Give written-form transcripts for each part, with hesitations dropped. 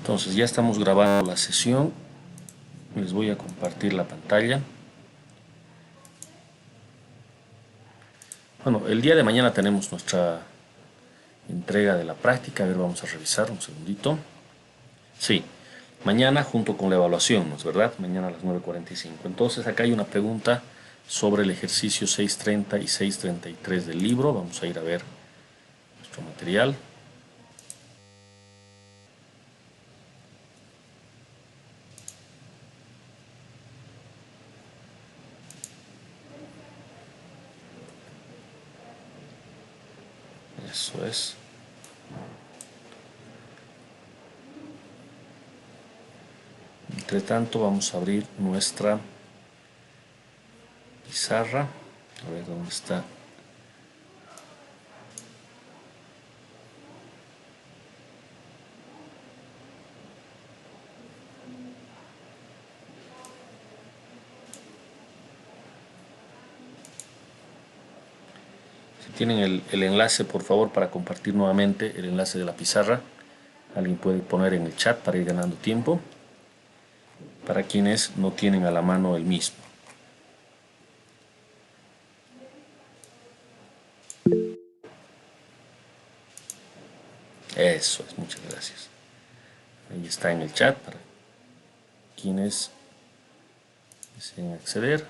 Entonces ya estamos grabando la sesión. Les voy a compartir la pantalla. Bueno, el día de mañana tenemos nuestra entrega de la práctica. A ver, vamos a revisar un segundito. Sí, mañana junto con la evaluación, ¿no es verdad? Mañana a las 9:45. Entonces acá hay una pregunta sobre el ejercicio 630 y 633 del libro. Vamos a ir a ver nuestro material. Eso es. Entre tanto vamos a abrir nuestra pizarra. A ver dónde está. Si tienen el enlace, por favor, para compartir nuevamente el enlace de la pizarra. Alguien puede poner en el chat para ir ganando tiempo. Para quienes no tienen a la mano el mismo. Eso es, muchas gracias. Ahí está en el chat para quienes deseen acceder.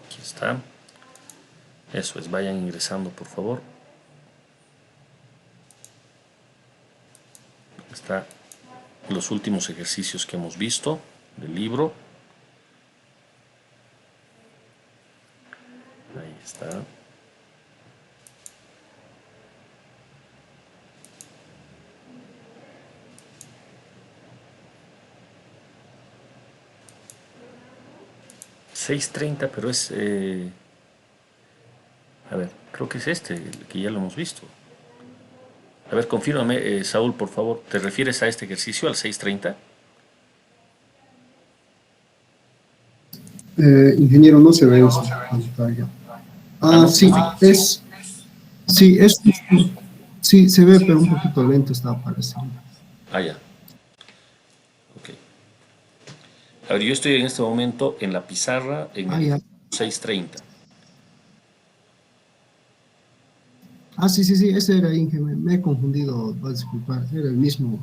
Aquí está. Eso es, vayan ingresando por favor. Está los últimos ejercicios que hemos visto del libro. Ahí está. $6.30, pero es... a ver, creo que es este, el que ya lo hemos visto. A ver, confírmame, Saúl, por favor. ¿Te refieres a este ejercicio, al 6.30? Ingeniero, no se ve en su pantalla. Ah, Ah, no, no sí, vi. sí, sí, se ve, pero un poquito lento está apareciendo. Ah, ya. Ok. A ver, yo estoy en este momento en la pizarra en Ah, el ya. 6.30. Ah, sí, sí, sí, ese era Inge, me he confundido, va a disculpar, era el mismo,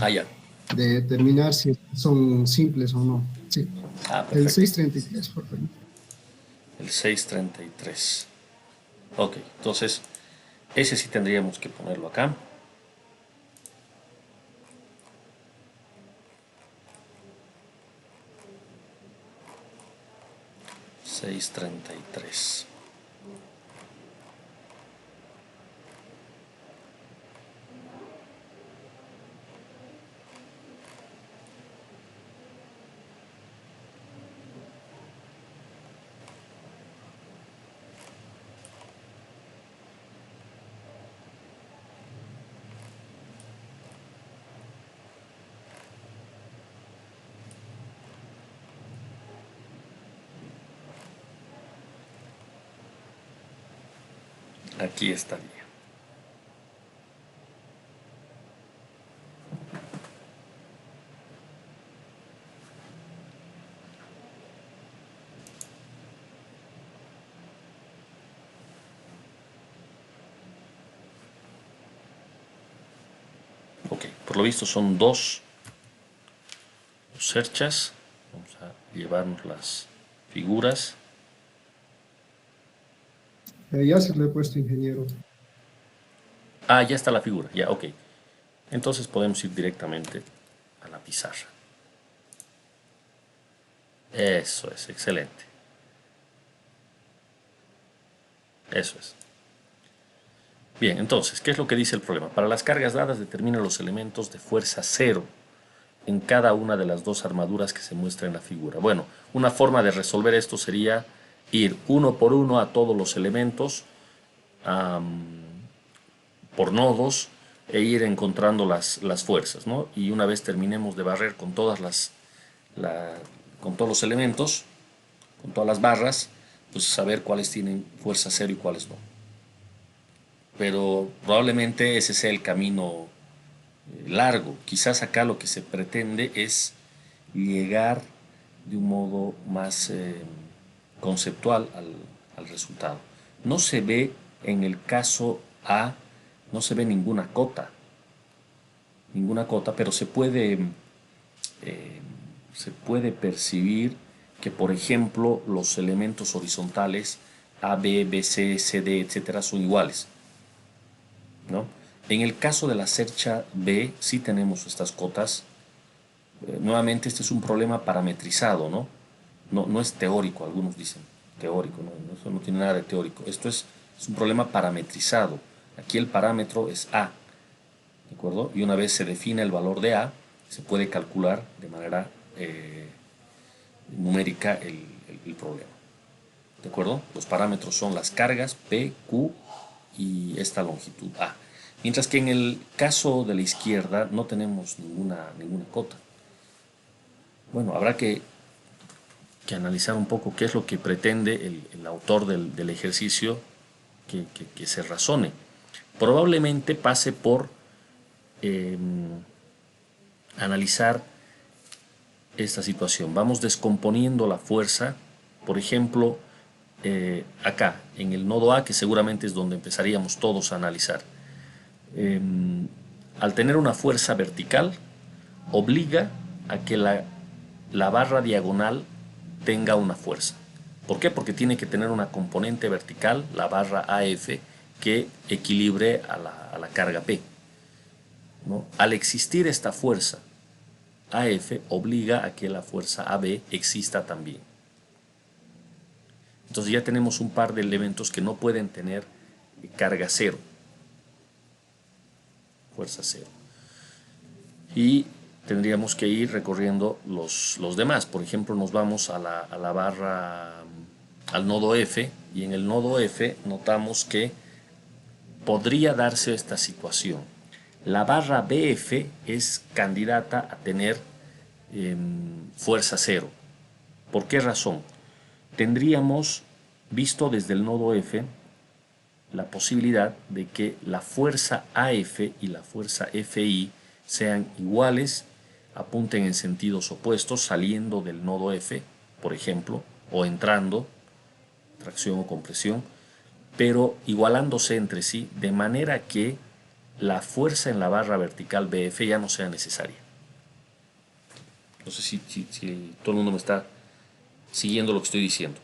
Ah, ya. de determinar si son simples o no. Sí, Ah, el perfecto. 633, por favor. El 6.33. Ok, entonces ese sí tendríamos que ponerlo acá. Seis treinta y tres. Aquí estaría. Ok, por lo visto son dos cerchas. Vamos a llevarnos las figuras. Ya se lo he puesto, ingeniero. Ah, ya está la figura, ya, ok. Entonces podemos ir directamente a la pizarra. Eso es, excelente. Eso es. Bien, entonces, ¿qué es lo que dice el problema? Para las cargas dadas determina los elementos de fuerza cero en cada una de las dos armaduras que se muestra en la figura. Bueno, una forma de resolver esto sería ir uno por uno a todos los elementos por nodos e ir encontrando las fuerzas, ¿no? Y una vez terminemos de barrer con con todos los elementos, con todas las barras, pues saber cuáles tienen fuerza cero y cuáles no. Pero probablemente ese sea el camino largo. Quizás acá lo que se pretende es llegar de un modo más conceptual al resultado. No se ve en el caso A, no se ve ninguna cota, pero se puede percibir que, por ejemplo, los elementos horizontales A, B, B, C, C, D, etcétera, son iguales, ¿no? En el caso de la cercha B, sí tenemos estas cotas. Nuevamente, este es un problema parametrizado, ¿no? No es teórico, algunos dicen teórico, ¿no? Eso no tiene nada de teórico. Esto es un problema parametrizado. Aquí el parámetro es A, ¿de acuerdo? Y una vez se define el valor de A, se puede calcular de manera numérica el problema. ¿De acuerdo? Los parámetros son las cargas P, Q y esta longitud A. Mientras que en el caso de la izquierda no tenemos ninguna cota. Bueno, habrá que analizar un poco qué es lo que pretende el autor del ejercicio que se razone. Probablemente pase por analizar esta situación. Vamos descomponiendo la fuerza, por ejemplo, acá, en el nodo A, que seguramente es donde empezaríamos todos a analizar. Al tener una fuerza vertical, obliga a que la barra diagonal tenga una fuerza. ¿Por qué? Porque tiene que tener una componente vertical, la barra AF, que equilibre a la carga P, ¿no? Al existir esta fuerza AF, obliga a que la fuerza AB exista también. Entonces ya tenemos un par de elementos que no pueden tener carga cero, fuerza cero. Y tendríamos que ir recorriendo los demás. Por ejemplo, nos vamos a la barra, al nodo F, y en el nodo F notamos que podría darse esta situación. La barra BF es candidata a tener fuerza cero. ¿Por qué razón? Tendríamos visto desde el nodo F la posibilidad de que la fuerza AF y la fuerza FI sean iguales, apunten en sentidos opuestos, saliendo del nodo F, por ejemplo, o entrando, tracción o compresión, pero igualándose entre sí, de manera que la fuerza en la barra vertical BF ya no sea necesaria. No sé si todo el mundo me está siguiendo lo que estoy diciendo.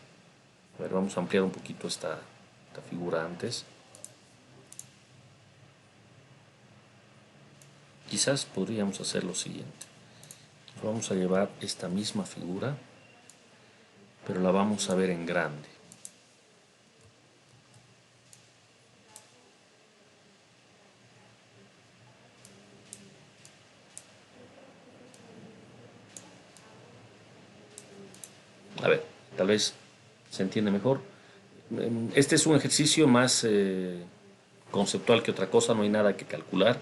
A ver, vamos a ampliar un poquito esta figura antes. Quizás podríamos hacer lo siguiente. Vamos a llevar esta misma figura, pero la vamos a ver en grande. A ver, tal vez se entiende mejor. Este es un ejercicio más conceptual que otra cosa, no hay nada que calcular,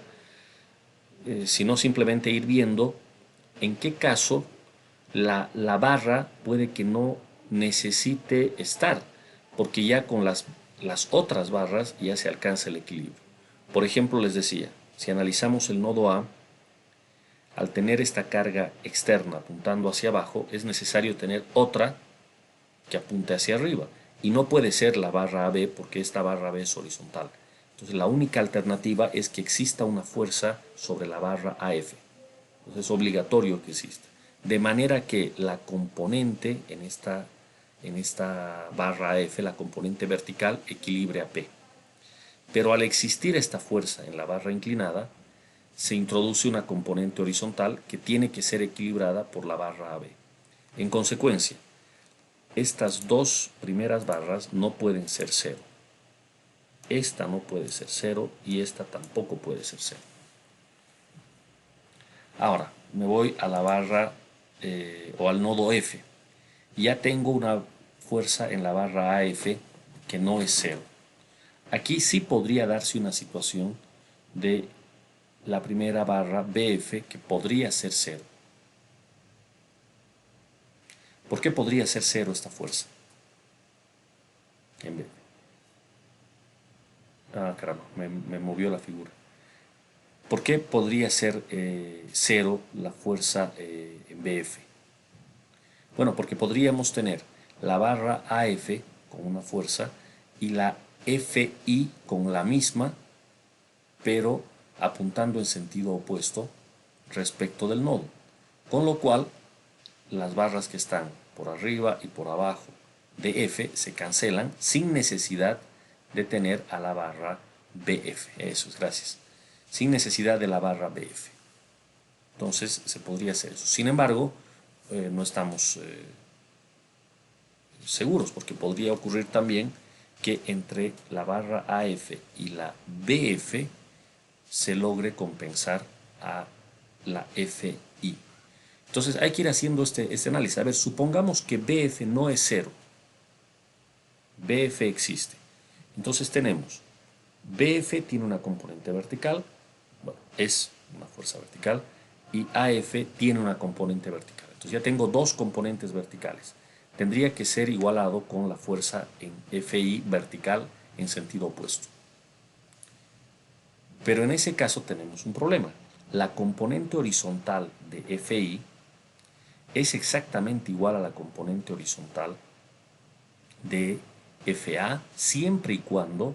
sino simplemente ir viendo en qué caso la barra puede que no necesite estar, porque ya con las otras barras ya se alcanza el equilibrio. Por ejemplo, les decía, si analizamos el nodo A, al tener esta carga externa apuntando hacia abajo, es necesario tener otra que apunte hacia arriba. Y no puede ser la barra AB porque esta barra AB es horizontal. Entonces la única alternativa es que exista una fuerza sobre la barra AF. Entonces es obligatorio que exista. De manera que la componente en esta barra AF, la componente vertical, equilibre a P. Pero al existir esta fuerza en la barra inclinada, se introduce una componente horizontal que tiene que ser equilibrada por la barra AB. En consecuencia, estas dos primeras barras no pueden ser cero. Esta no puede ser cero y esta tampoco puede ser cero. Ahora, me voy a la barra o al nodo F. Ya tengo una fuerza en la barra AF que no es cero. Aquí sí podría darse una situación de la primera barra BF, que podría ser cero. ¿Por qué podría ser cero esta fuerza? En vez caramba, me movió la figura. ¿Por qué podría ser cero la fuerza en BF? Bueno, porque podríamos tener la barra AF con una fuerza y la FI con la misma, pero apuntando en sentido opuesto respecto del nodo. Con lo cual, las barras que están por arriba y por abajo de F se cancelan sin necesidad de tener a la barra BF. Eso es, gracias. Sin necesidad de la barra BF. Entonces se podría hacer eso. Sin embargo, no estamos seguros, porque podría ocurrir también que entre la barra AF y la BF se logre compensar a la FI. Entonces hay que ir haciendo este análisis. A ver, supongamos que BF no es cero. BF existe. Entonces tenemos, BF tiene una componente vertical, bueno, es una fuerza vertical, y AF tiene una componente vertical. Entonces ya tengo dos componentes verticales. Tendría que ser igualado con la fuerza en FI vertical en sentido opuesto. Pero en ese caso tenemos un problema. La componente horizontal de FI es exactamente igual a la componente horizontal de FA siempre y cuando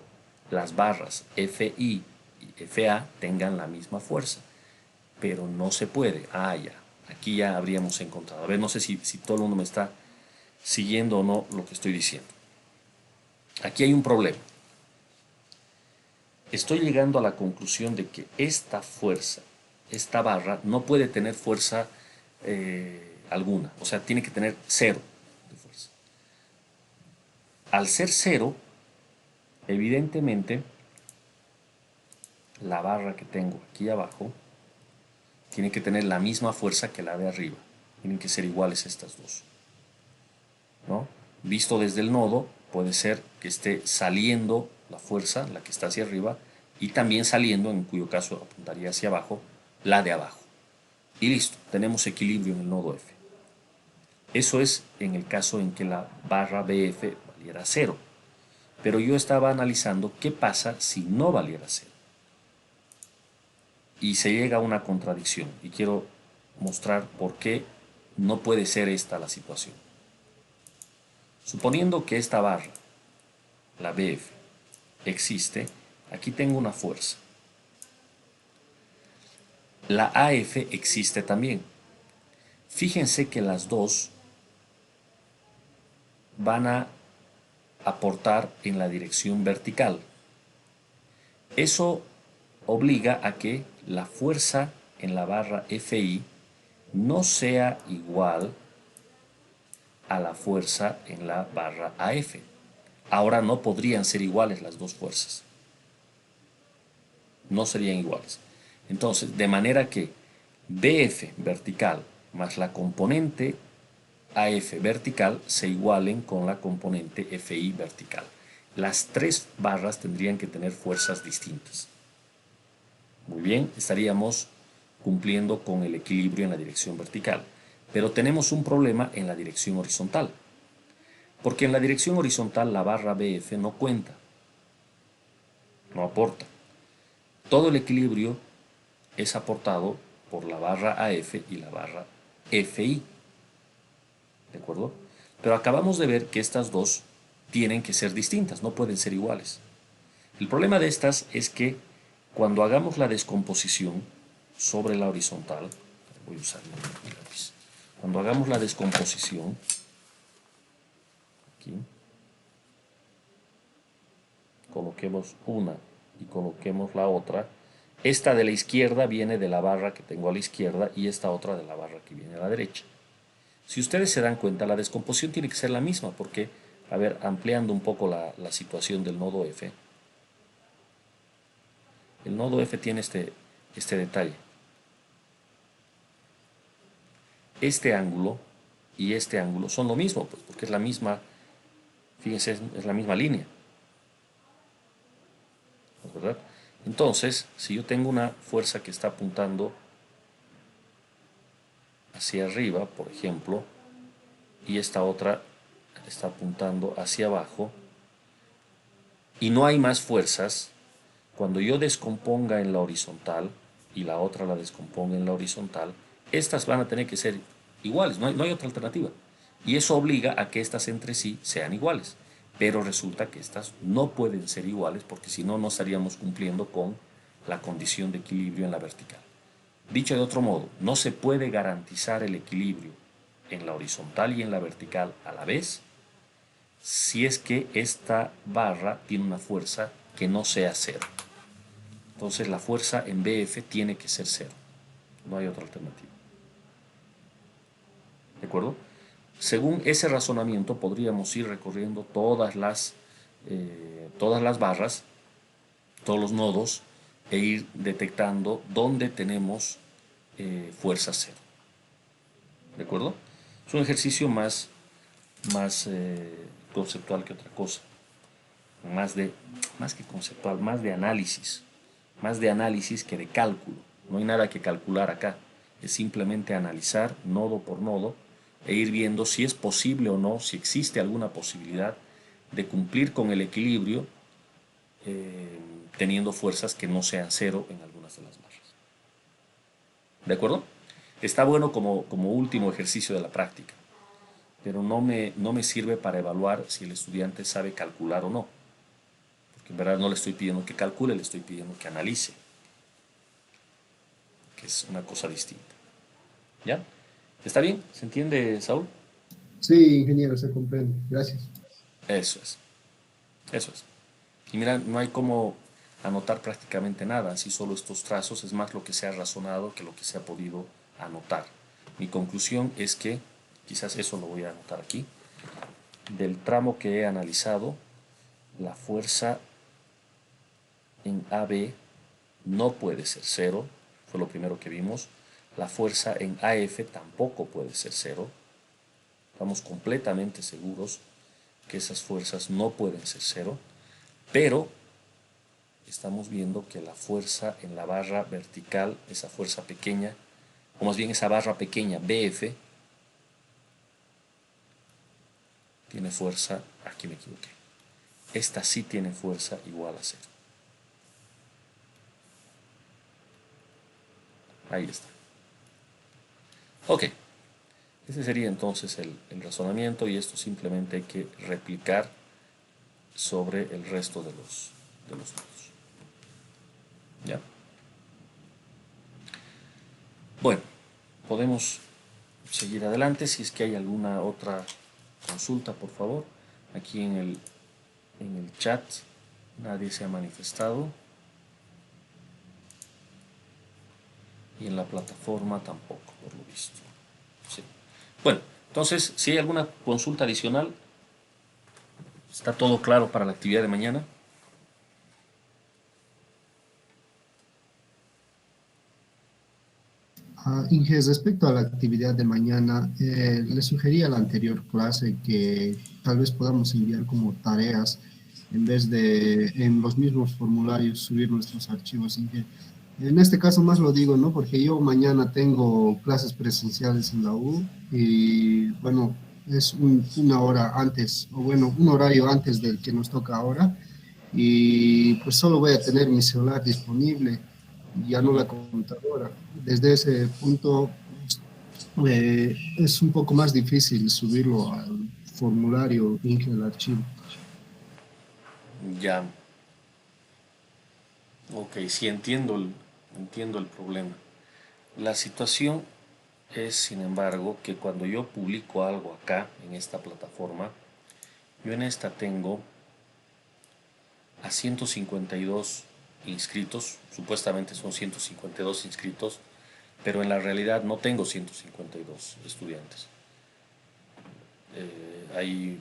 las barras FI y FA tengan la misma fuerza. Pero no se puede. Ya. Aquí ya habríamos encontrado. A ver, no sé si todo el mundo me está siguiendo o no lo que estoy diciendo. Aquí hay un problema. Estoy llegando a la conclusión de que esta fuerza, esta barra, no puede tener fuerza alguna. O sea, tiene que tener cero de fuerza. Al ser cero, evidentemente, la barra que tengo aquí abajo tiene que tener la misma fuerza que la de arriba. Tienen que ser iguales estas dos, ¿no? Visto desde el nodo, puede ser que esté saliendo la fuerza, la que está hacia arriba, y también saliendo, en cuyo caso apuntaría hacia abajo, la de abajo. Y listo, tenemos equilibrio en el nodo F. Eso es en el caso en que la barra BF valiera cero. Pero yo estaba analizando qué pasa si no valiera cero. Y se llega a una contradicción. Y quiero mostrar por qué no puede ser esta la situación. Suponiendo que esta barra, la BF, existe, aquí tengo una fuerza. La AF existe también. Fíjense que las dos van a aportar en la dirección vertical. Eso obliga a que la fuerza en la barra FI no sea igual a la fuerza en la barra AF. Ahora no podrían ser iguales las dos fuerzas. No serían iguales. Entonces, de manera que BF vertical más la componente AF vertical se igualen con la componente FI vertical. Las tres barras tendrían que tener fuerzas distintas. Muy bien, estaríamos cumpliendo con el equilibrio en la dirección vertical. Pero tenemos un problema en la dirección horizontal. Porque en la dirección horizontal la barra BF no cuenta, no aporta. Todo el equilibrio es aportado por la barra AF y la barra FI. ¿De acuerdo? Pero acabamos de ver que estas dos tienen que ser distintas, no pueden ser iguales. El problema de estas es que cuando hagamos la descomposición sobre la horizontal, voy a usar mi lápiz. Cuando hagamos la descomposición, aquí, coloquemos una y coloquemos la otra. Esta de la izquierda viene de la barra que tengo a la izquierda y esta otra de la barra que viene a la derecha. Si ustedes se dan cuenta, la descomposición tiene que ser la misma porque, a ver, ampliando un poco la situación del nodo F, el nodo F tiene este detalle. Este ángulo y este ángulo son lo mismo, pues, porque es la misma, fíjense, es la misma línea, ¿verdad? Entonces, si yo tengo una fuerza que está apuntando hacia arriba, por ejemplo, y esta otra está apuntando hacia abajo, y no hay más fuerzas, cuando yo descomponga en la horizontal y la otra la descomponga en la horizontal, estas van a tener que ser iguales, no hay otra alternativa. Y eso obliga a que estas entre sí sean iguales. Pero resulta que estas no pueden ser iguales porque si no, no estaríamos cumpliendo con la condición de equilibrio en la vertical. Dicho de otro modo, no se puede garantizar el equilibrio en la horizontal y en la vertical a la vez si es que esta barra tiene una fuerza que no sea cero. Entonces la fuerza en BF tiene que ser cero. No hay otra alternativa. ¿De acuerdo? Según ese razonamiento podríamos ir recorriendo todas las barras, todos los nodos, e ir detectando dónde tenemos fuerza cero. ¿De acuerdo? Es un ejercicio más conceptual que otra cosa. Más que conceptual, más de análisis que de cálculo. No hay nada que calcular acá, es simplemente analizar nodo por nodo e ir viendo si es posible o no, si existe alguna posibilidad de cumplir con el equilibrio teniendo fuerzas que no sean cero en algunas de las barras. ¿De acuerdo? Está bueno como último ejercicio de la práctica, pero no me sirve para evaluar si el estudiante sabe calcular o no. Porque en verdad no le estoy pidiendo que calcule, le estoy pidiendo que analice, que es una cosa distinta. ¿Ya? ¿Está bien? ¿Se entiende, Saúl? Sí, ingeniero, se comprende. Gracias. Eso es, eso es. Y mira, no hay como anotar prácticamente nada, así solo estos trazos, es más lo que se ha razonado que lo que se ha podido anotar. Mi conclusión es que, quizás eso lo voy a anotar aquí, del tramo que he analizado, la fuerza en AB no puede ser cero, fue lo primero que vimos. La fuerza en AF tampoco puede ser cero. Estamos completamente seguros que esas fuerzas no pueden ser cero, pero estamos viendo que la fuerza en la barra vertical, esa fuerza pequeña, o más bien esa barra pequeña BF, tiene fuerza, aquí me equivoqué, esta sí tiene fuerza igual a cero. Ahí está. Ok, ese sería entonces el razonamiento y esto simplemente hay que replicar sobre el resto de los nodos. ¿Ya? Bueno, podemos seguir adelante si es que hay alguna otra consulta, por favor. Aquí en el chat nadie se ha manifestado y en la plataforma tampoco, por lo visto. Sí. Bueno, entonces, si hay alguna consulta adicional, ¿está todo claro para la actividad de mañana? Inge, respecto a la actividad de mañana, le sugería a la anterior clase que tal vez podamos enviar como tareas en vez de en los mismos formularios subir nuestros archivos, Inge. En este caso más lo digo, ¿no? Porque yo mañana tengo clases presenciales en la U y bueno, es una hora antes, o bueno, un horario antes del que nos toca ahora y pues solo voy a tener mi celular disponible, ya no la computadora. Desde ese punto es un poco más difícil subirlo al formulario Inge el archivo. Ya, ok, sí entiendo el problema. La situación es, sin embargo, que cuando yo publico algo acá, en esta plataforma, yo en esta tengo a 152 inscritos, supuestamente son 152 inscritos, pero en la realidad no tengo 152 estudiantes. Hay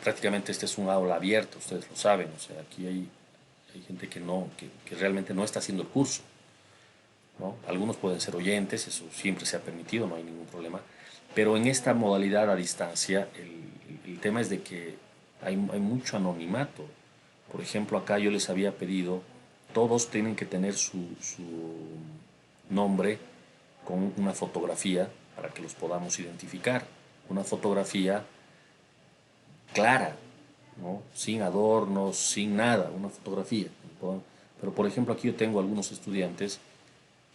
prácticamente este es un aula abierta, ustedes lo saben, o sea, aquí hay gente que realmente no está haciendo el curso, ¿no? Algunos pueden ser oyentes, eso siempre se ha permitido, no hay ningún problema, pero en esta modalidad a distancia el tema es de que hay mucho anonimato. Por ejemplo, acá yo les había pedido todos tienen que tener su nombre con una fotografía para que los podamos identificar. Una fotografía clara, ¿no? Sin adornos, sin nada, una fotografía. Pero por ejemplo aquí yo tengo algunos estudiantes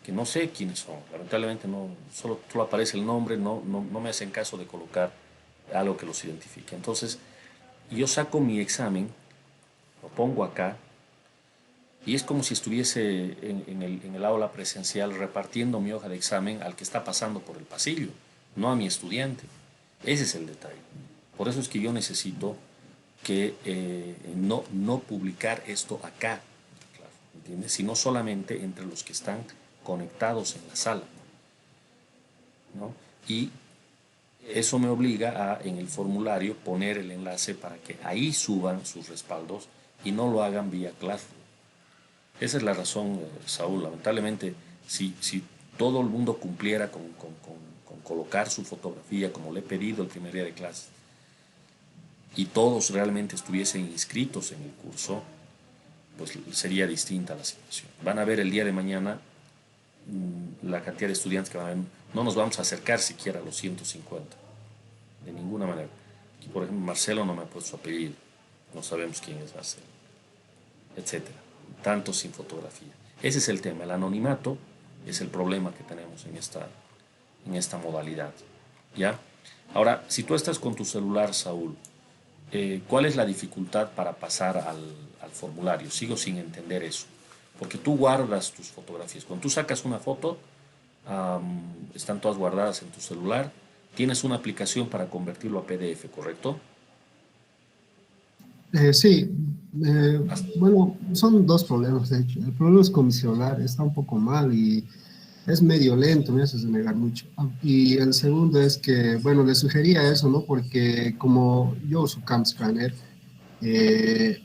que no sé quiénes son, lamentablemente no, solo aparece el nombre, no me hacen caso de colocar algo que los identifique. Entonces yo saco mi examen, lo pongo acá, y es como si estuviese en el aula presencial repartiendo mi hoja de examen al que está pasando por el pasillo, no a mi estudiante. Ese es el detalle. Por eso es que yo necesito que no publicar esto acá, ¿entiendes? Sino solamente entre los que están conectados en la sala, ¿no? Y eso me obliga a, en el formulario, poner el enlace para que ahí suban sus respaldos y no lo hagan vía Classroom. Esa es la razón, Saúl. Lamentablemente, si todo el mundo cumpliera con colocar su fotografía como le he pedido el primer día de clase y todos realmente estuviesen inscritos en el curso, pues sería distinta la situación. Van a ver el día de mañana la cantidad de estudiantes que van a ver. No nos vamos a acercar siquiera a los 150, de ninguna manera. Aquí, por ejemplo, Marcelo no me ha puesto su apellido, no sabemos quién es Marcelo, etcétera. Tanto sin fotografía. Ese es el tema, el anonimato es el problema que tenemos en esta modalidad. ¿Ya? Ahora, si tú estás con tu celular, Saúl, ¿cuál es la dificultad para pasar al formulario? Sigo sin entender eso. Porque tú guardas tus fotografías. Cuando tú sacas una foto, están todas guardadas en tu celular. Tienes una aplicación para convertirlo a PDF, ¿correcto? Sí, bueno, son dos problemas, de hecho. El problema es con mi celular, está un poco mal y es medio lento, me haces negar mucho. Y el segundo es que, bueno, le sugería eso, ¿no? Porque como yo uso CamScanner, eh,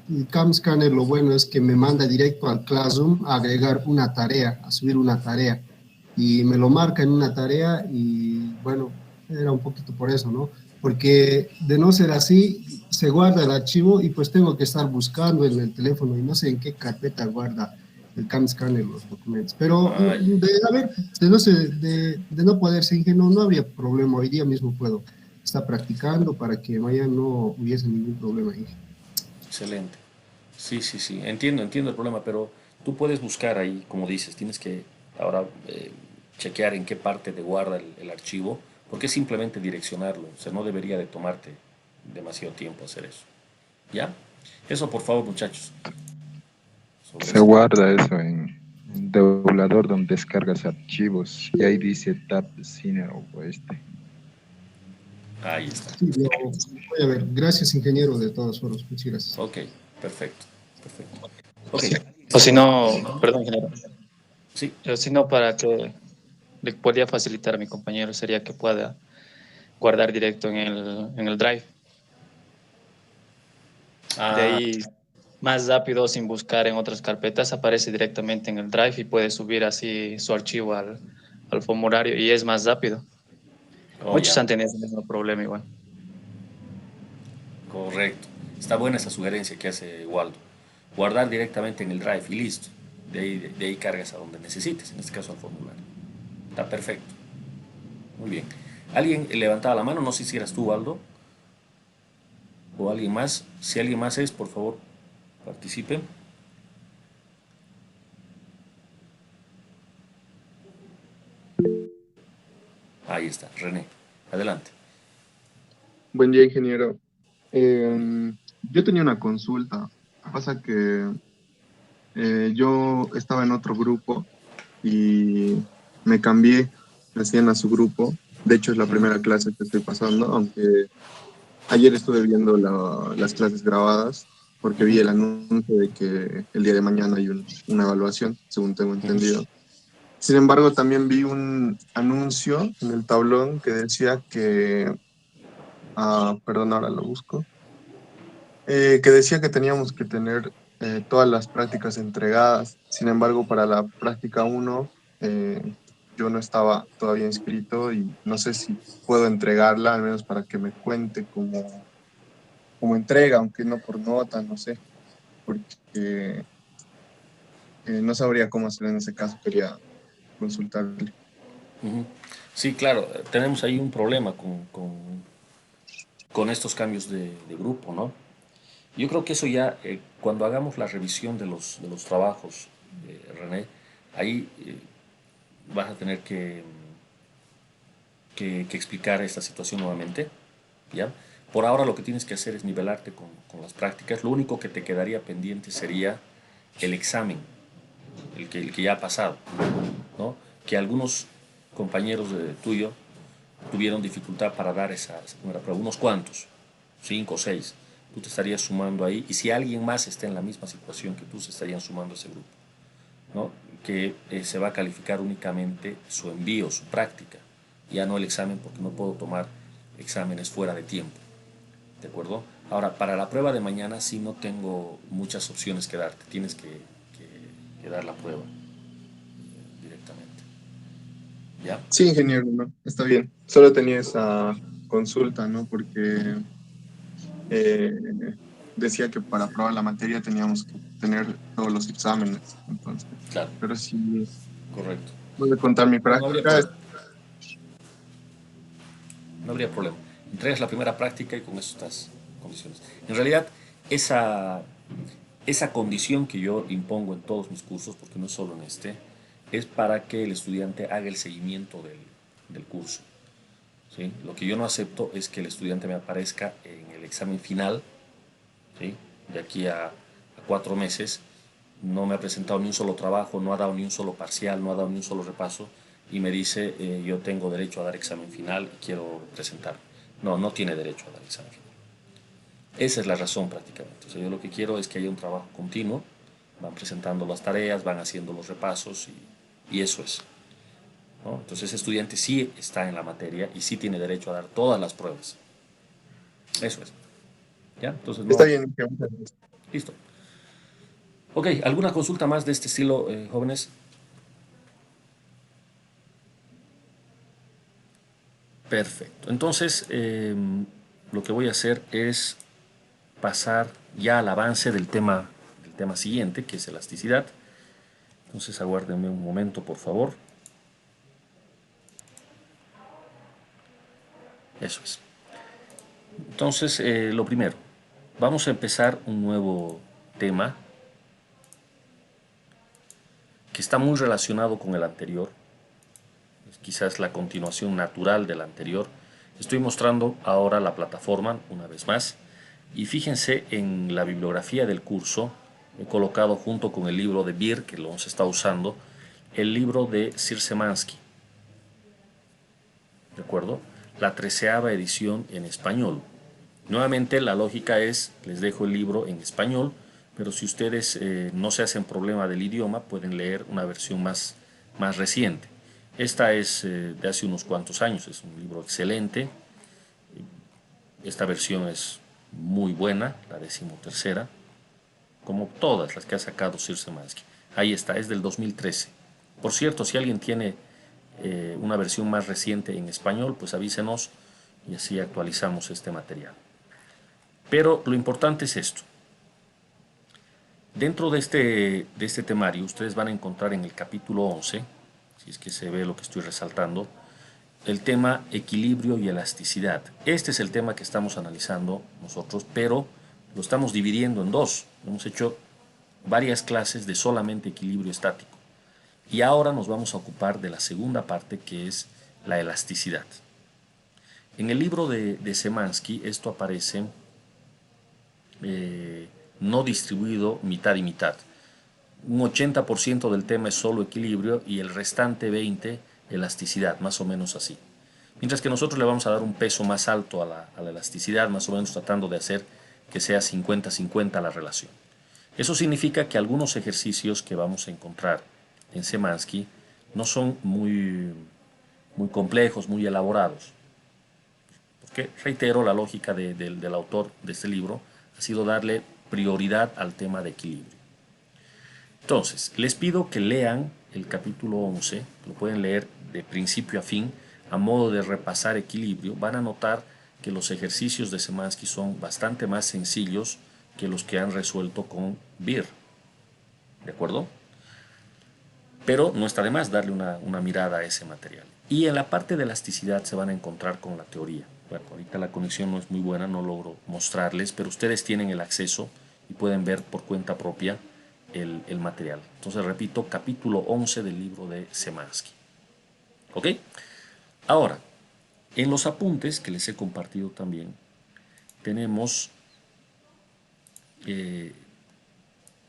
el CamScanner lo bueno es que me manda directo al Classroom a agregar una tarea, a subir una tarea. Y me lo marca en una tarea y, bueno, era un poquito por eso, ¿no? Porque de no ser así, se guarda el archivo y pues tengo que estar buscando en el teléfono y no sé en qué carpeta guarda el CamScanner los documentos. Pero Ay, a ver, de no, de no poder ser ingenuo, no habría problema. Hoy día mismo puedo estar practicando para que mañana no hubiese ningún problema ahí. excelente. Sí, sí, sí. Entiendo el problema, pero tú puedes buscar ahí, como dices, tienes que ahora chequear en qué parte te guarda el archivo, porque es simplemente direccionarlo. O sea, no debería de tomarte demasiado tiempo hacer eso. ¿Ya? Eso, por favor, muchachos. Sobre Se eso. guarda eso en Debulador donde descargas archivos y ahí dice Tab Cine o este. Ahí está. Sí, voy a ver. Gracias, ingeniero, de todos formas. Muchas gracias. Ok, perfecto, perfecto. Ok, O se si puede. no, perdón, ingeniero. Sí. O si no, para que le podría facilitar a mi compañero sería que pueda guardar directo en el Drive. De Ah, ahí, más rápido, sin buscar en otras carpetas, aparece directamente en el Drive y puede subir así su archivo al formulario y es más rápido. oh, Muchos ya. han tenido ese mismo problema igual. Correcto. Está buena esa sugerencia que hace Waldo. Guardar directamente en el Drive y listo. De ahí cargas a donde necesites, en este caso al formulario. Está perfecto. Muy bien. ¿Alguien levantaba la mano? No sé si eras tú, Waldo, o alguien más. Si alguien más es, por favor, participe. Ahí está, René. Adelante. Buen día, ingeniero. Yo tenía una consulta. Pasa que yo estaba en otro grupo y me cambié recién a su grupo. De hecho, es la primera clase que estoy pasando, aunque ayer estuve viendo las clases grabadas porque vi el anuncio de que el día de mañana hay una evaluación, según tengo entendido. Sin embargo, también vi un anuncio en el tablón que decía que, perdón, ahora lo busco, que decía que teníamos que tener todas las prácticas entregadas. Sin embargo, para la práctica uno yo no estaba todavía inscrito y no sé si puedo entregarla, al menos para que me cuente como entrega, aunque no por nota, no sé, porque no sabría cómo hacer en ese caso, quería consultarle. Ujú. Sí, claro, tenemos ahí un problema con estos cambios de grupo, ¿no? Yo creo que eso ya, cuando hagamos la revisión de los trabajos, René, ahí vas a tener que explicar esta situación nuevamente, ¿ya? Por ahora lo que tienes que hacer es nivelarte con las prácticas. Lo único que te quedaría pendiente sería el examen, el que ya ha pasado, ¿no? Que algunos compañeros tuyo tuvieron dificultad para dar esa primera prueba, unos cuantos, 5 o 6. Tú te estarías sumando ahí, y si alguien más está en la misma situación que tú, se estarían sumando a ese grupo, ¿no? Que se va a calificar únicamente su envío, su práctica, ya no el examen, porque no puedo tomar exámenes fuera de tiempo, ¿de acuerdo? Ahora, para la prueba de mañana sí no tengo muchas opciones que darte, tienes que dar la prueba directamente, ¿ya? Sí, ingeniero, ¿no? Está bien. Solo tenía esa consulta, ¿no? Porque eh, decía que para aprobar la materia teníamos que tener todos los exámenes. Entonces, Claro, pero sí, correcto. voy a contar mi No, no habría práctica. problema. No habría problema. Entregas la primera práctica y con eso estás en condiciones. En realidad, esa, esa condición que yo impongo en todos mis cursos, porque no es solo en este, es para que el estudiante haga el seguimiento del curso, ¿sí? Lo que yo no acepto es que el estudiante me aparezca en el examen final, ¿sí? De aquí a 4 meses, no me ha presentado ni un solo trabajo, no ha dado ni un solo parcial, no ha dado ni un solo repaso, y me dice, yo tengo derecho a dar examen final y quiero presentar. No, no tiene derecho a dar examen final. Esa es la razón prácticamente. O sea, yo lo que quiero es que haya un trabajo continuo, van presentando las tareas, van haciendo los repasos, y eso es, ¿no? Entonces ese estudiante sí está en la materia y sí tiene derecho a dar todas las pruebas. Eso es. ¿Ya? Entonces Está no. bien, ingeniero. Listo. Ok, ¿alguna consulta más de este estilo, jóvenes? Perfecto. Entonces, lo que voy a hacer es pasar ya al avance del tema siguiente, que es elasticidad. Entonces, aguárdenme un momento, por favor. Eso es. Entonces, lo primero, vamos a empezar un nuevo tema que está muy relacionado con el anterior, es quizás la continuación natural del anterior. Estoy mostrando ahora la plataforma una vez más, y fíjense en la bibliografía del curso. He colocado junto con el libro de Beer, que lo se está usando, el libro de Sir Szymanski, ¿de acuerdo? La 13ª edición en español. Nuevamente la lógica es, les dejo el libro en español, pero si ustedes no se hacen problema del idioma, pueden leer una versión más reciente. Esta es de hace unos cuantos años, es un libro excelente. Esta versión es muy buena, la 13ª, como todas las que ha sacado Sir Szymanski. Ahí está, es del 2013. Por cierto, si alguien tiene una versión más reciente en español, pues avísenos y así actualizamos este material. Pero lo importante es esto. Dentro de este temario, ustedes van a encontrar en el capítulo 11, si es que se ve lo que estoy resaltando, el tema equilibrio y elasticidad. Este es el tema que estamos analizando nosotros, pero lo estamos dividiendo en dos. Hemos hecho varias clases de solamente equilibrio estático. Y ahora nos vamos a ocupar de la segunda parte, que es la elasticidad. En el libro de Szymanski esto aparece no distribuido mitad y mitad. Un 80% del tema es solo equilibrio y el restante 20% elasticidad, más o menos así. Mientras que nosotros le vamos a dar un peso más alto a la elasticidad, más o menos tratando de hacer que sea 50-50 la relación. Eso significa que algunos ejercicios que vamos a encontrar en Szymanski no son muy complejos, muy elaborados. Porque, reitero, la lógica del autor de este libro ha sido darle prioridad al tema de equilibrio. Entonces, les pido que lean el capítulo 11, lo pueden leer de principio a fin, a modo de repasar equilibrio. Van a notar que los ejercicios de Szymanski son bastante más sencillos que los que han resuelto con Beer. ¿De acuerdo? pero no está de más darle una mirada a ese material. Y en la parte de elasticidad se van a encontrar con la teoría. Bueno, ahorita la conexión no es muy buena, no logro mostrarles, pero ustedes tienen el acceso y pueden ver por cuenta propia el material. Entonces, repito, capítulo 11 del libro de Szymanski. ¿Ok? Ahora, en los apuntes que les he compartido también, tenemos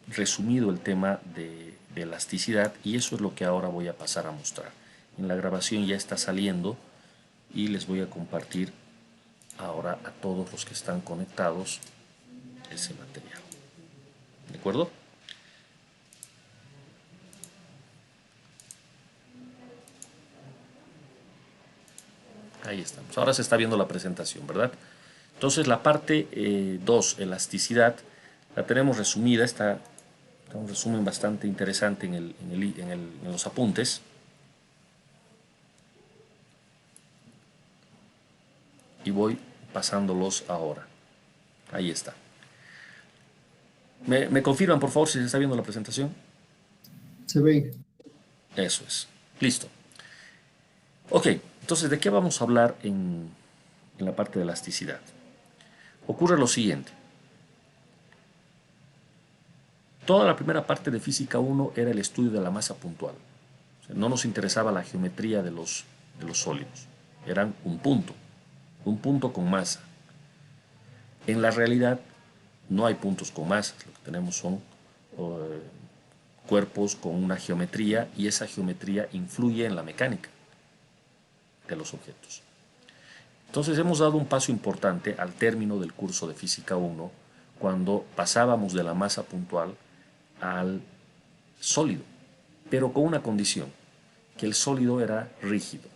resumido el tema de elasticidad, y eso es lo que ahora voy a pasar a mostrar. En la grabación ya está saliendo y les voy a compartir ahora a todos los que están conectados ese material. ¿De acuerdo? Ahí estamos. Ahora se está viendo la presentación, ¿verdad? Entonces la parte 2, elasticidad, la tenemos resumida, está un resumen bastante interesante en los apuntes. Y voy pasándolos ahora. Ahí está. ¿Me confirman, por favor, si se está viendo la presentación? Se ve. Eso es. Listo. Ok, entonces, ¿de qué vamos a hablar en la parte de elasticidad? Ocurre lo siguiente. Toda la primera parte de Física 1 era el estudio de la masa puntual. O sea, no nos interesaba la geometría de los sólidos. Eran un punto con masa. En la realidad no hay puntos con masas, lo que tenemos son cuerpos con una geometría, y esa geometría influye en la mecánica de los objetos. Entonces hemos dado un paso importante al término del curso de Física 1, cuando pasábamos de la masa puntual al sólido, pero con una condición, que el sólido era rígido.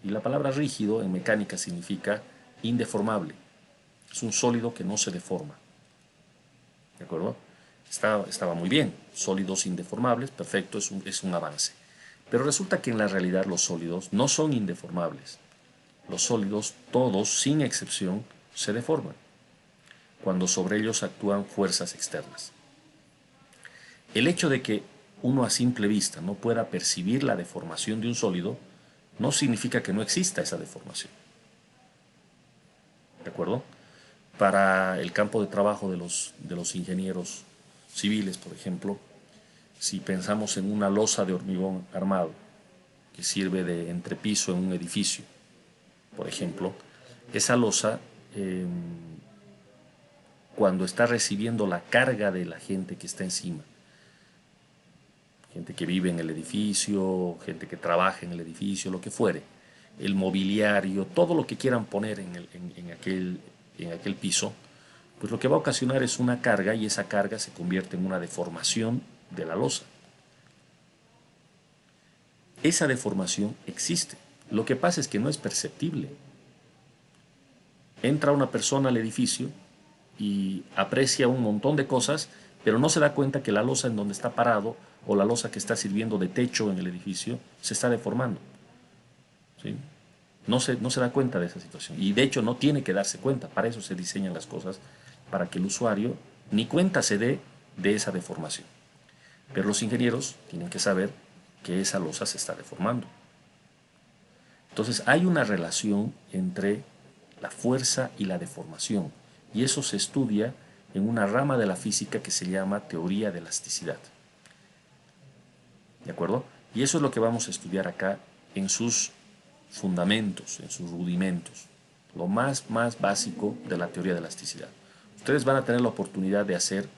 Y la palabra rígido en mecánica significa indeformable. Es un sólido que no se deforma. ¿De acuerdo? Estaba muy bien. Sólidos indeformables, perfecto, es un avance. Pero resulta que en la realidad los sólidos no son indeformables. Los sólidos, todos, sin excepción, se deforman cuando sobre ellos actúan fuerzas externas. El hecho de que uno a simple vista no pueda percibir la deformación de un sólido no significa que no exista esa deformación. ¿De acuerdo? Para el campo de trabajo de los ingenieros civiles, por ejemplo, si pensamos en una losa de hormigón armado que sirve de entrepiso en un edificio, por ejemplo, esa losa, cuando está recibiendo la carga de la gente que está encima, gente que vive en el edificio, gente que trabaja en el edificio, lo que fuere, el mobiliario, todo lo que quieran poner en aquel piso, pues lo que va a ocasionar es una carga, y esa carga se convierte en una deformación de la losa. Esa deformación existe. Lo que pasa es que no es perceptible. Entra una persona al edificio y aprecia un montón de cosas, pero no se da cuenta que la losa en donde está parado, o la losa que está sirviendo de techo en el edificio, se está deformando. ¿Sí? No se da cuenta de esa situación. Y de hecho no tiene que darse cuenta. Para eso se diseñan las cosas, para que el usuario ni cuenta se dé de esa deformación. Pero los ingenieros tienen que saber que esa losa se está deformando. Entonces hay una relación entre la fuerza y la deformación, y eso se estudia en una rama de la física que se llama teoría de elasticidad. ¿De acuerdo? Y eso es lo que vamos a estudiar acá en sus fundamentos, en sus rudimentos, lo más básico de la teoría de elasticidad. Ustedes van a tener la oportunidad de hacer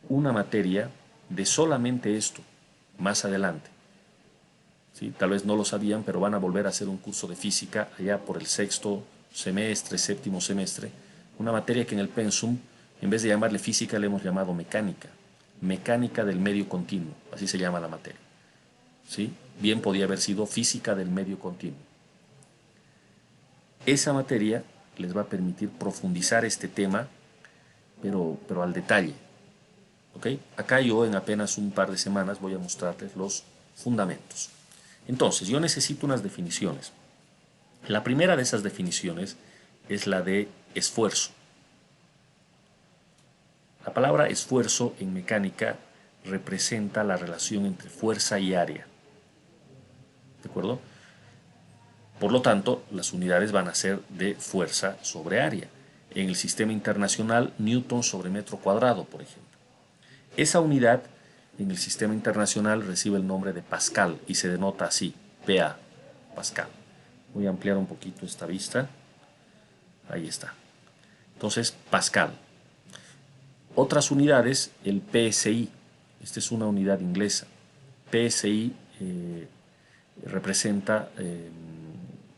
una materia de solamente esto más adelante. ¿Sí? Tal vez no lo sabían, pero van a volver a hacer un curso de física allá por el sexto semestre, séptimo semestre, una materia que en el pensum, en vez de llamarle física, le hemos llamado mecánica. Mecánica del medio continuo, así se llama la materia. ¿Sí? Bien podía haber sido física del medio continuo. Esa materia les va a permitir profundizar este tema, pero al detalle. ¿Ok? Acá yo en apenas un par de semanas voy a mostrarles los fundamentos. Entonces, yo necesito unas definiciones. La primera de esas definiciones es la de esfuerzo. La palabra esfuerzo en mecánica representa la relación entre fuerza y área. ¿De acuerdo? Por lo tanto, las unidades van a ser de fuerza sobre área. En el sistema internacional, Newton sobre metro cuadrado, por ejemplo. Esa unidad en el sistema internacional recibe el nombre de Pascal y se denota así, PA, Pascal. Voy a ampliar un poquito esta vista. Ahí está. Entonces, Pascal. Otras unidades, el PSI. Esta es una unidad inglesa. PSI representa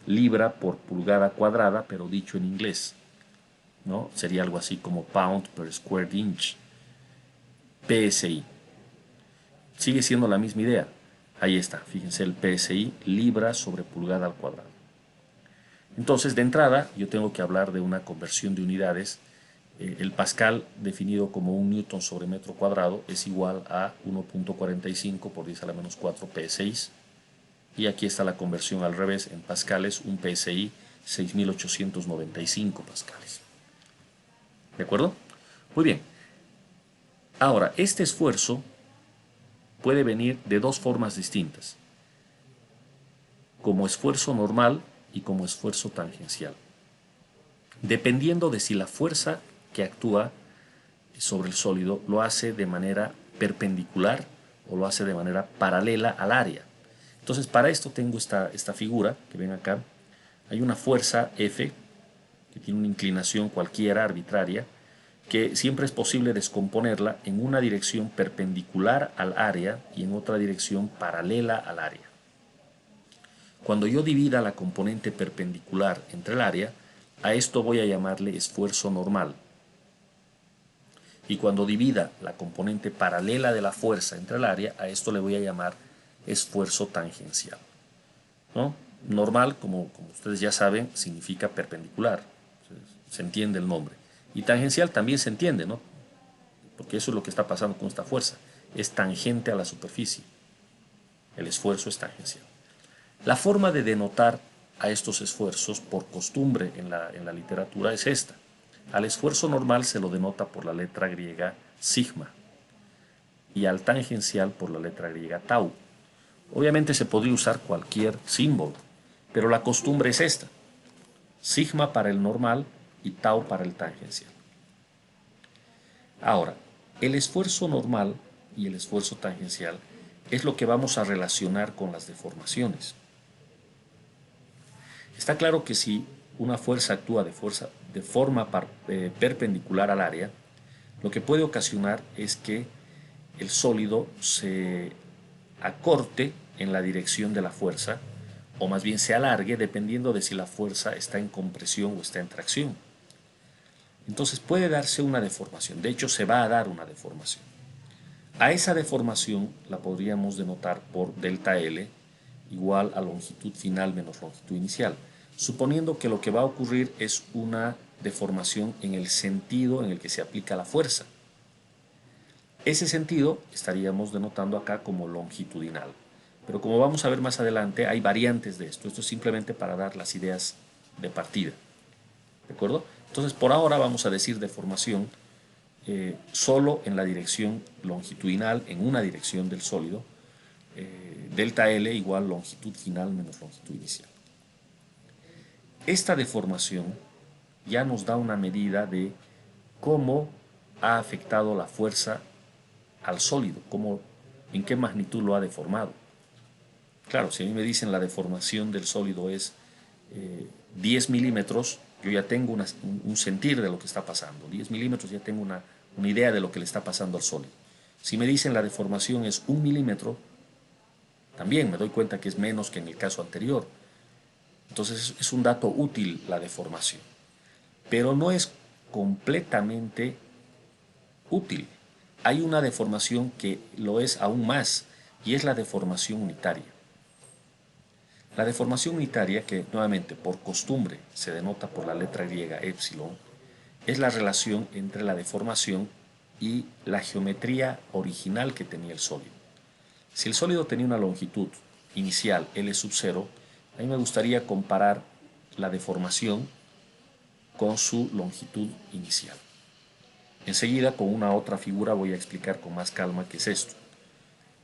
libra por pulgada cuadrada, pero dicho en inglés, ¿no? Sería algo así como pound per square inch. PSI. Sigue siendo la misma idea. Ahí está, fíjense el PSI, libra sobre pulgada al cuadrado. Entonces, de entrada, yo tengo que hablar de una conversión de unidades. El Pascal, definido como un newton sobre metro cuadrado, es igual a 1.45 por 10 a la menos 4 PSI. Y aquí está la conversión al revés. En pascales, un PSI 6.895 pascales. ¿De acuerdo? Muy bien. Ahora, este esfuerzo puede venir de dos formas distintas. Como esfuerzo normal y como esfuerzo tangencial. Dependiendo de si la fuerza que actúa sobre el sólido lo hace de manera perpendicular o lo hace de manera paralela al área. Entonces, para esto tengo esta figura que ven acá. Hay una fuerza F que tiene una inclinación cualquiera arbitraria, que siempre es posible descomponerla en una dirección perpendicular al área y en otra dirección paralela al área. Cuando yo divida la componente perpendicular entre el área, a esto voy a llamarle esfuerzo normal. Y cuando divida la componente paralela de la fuerza entre el área, a esto le voy a llamar esfuerzo tangencial, ¿no? Normal, como ustedes ya saben, significa perpendicular. Se entiende el nombre. Y tangencial también se entiende, ¿no? Porque eso es lo que está pasando con esta fuerza. Es tangente a la superficie. El esfuerzo es tangencial. La forma de denotar a estos esfuerzos por costumbre en la literatura es esta. Al esfuerzo normal se lo denota por la letra griega sigma y al tangencial por la letra griega tau. Obviamente se podría usar cualquier símbolo, pero la costumbre es esta. Sigma para el normal y tau para el tangencial. Ahora, el esfuerzo normal y el esfuerzo tangencial es lo que vamos a relacionar con las deformaciones. Está claro que si una fuerza actúa de forma perpendicular al área, lo que puede ocasionar es que el sólido se acorte en la dirección de la fuerza, o más bien se alargue dependiendo de si la fuerza está en compresión o está en tracción. Entonces puede darse una deformación, de hecho se va a dar una deformación. A esa deformación la podríamos denotar por delta L igual a longitud final menos longitud inicial, suponiendo que lo que va a ocurrir es una deformación en el sentido en el que se aplica la fuerza. Ese sentido estaríamos denotando acá como longitudinal. Pero como vamos a ver más adelante, hay variantes de esto. Esto es simplemente para dar las ideas de partida. ¿De acuerdo? Entonces, por ahora vamos a decir deformación solo en la dirección longitudinal, en una dirección del sólido. Delta L igual longitud final menos longitud inicial. Esta deformación ya nos da una medida de cómo ha afectado la fuerza al sólido, en qué magnitud lo ha deformado. Claro, si a mí me dicen la deformación del sólido es 10 milímetros, yo ya tengo un sentir de lo que está pasando. 10 milímetros ya tengo una idea de lo que le está pasando al sólido. Si me dicen la deformación es 1 milímetro, también me doy cuenta que es menos que en el caso anterior. Entonces es un dato útil la deformación, pero no es completamente útil. Hay una deformación que lo es aún más y es la deformación unitaria. La deformación unitaria, que nuevamente por costumbre se denota por la letra griega epsilon, es la relación entre la deformación y la geometría original que tenía el sólido. Si el sólido tenía una longitud inicial L sub 0, a mí me gustaría comparar la deformación con su longitud inicial. Enseguida, con una otra figura, voy a explicar con más calma qué es esto.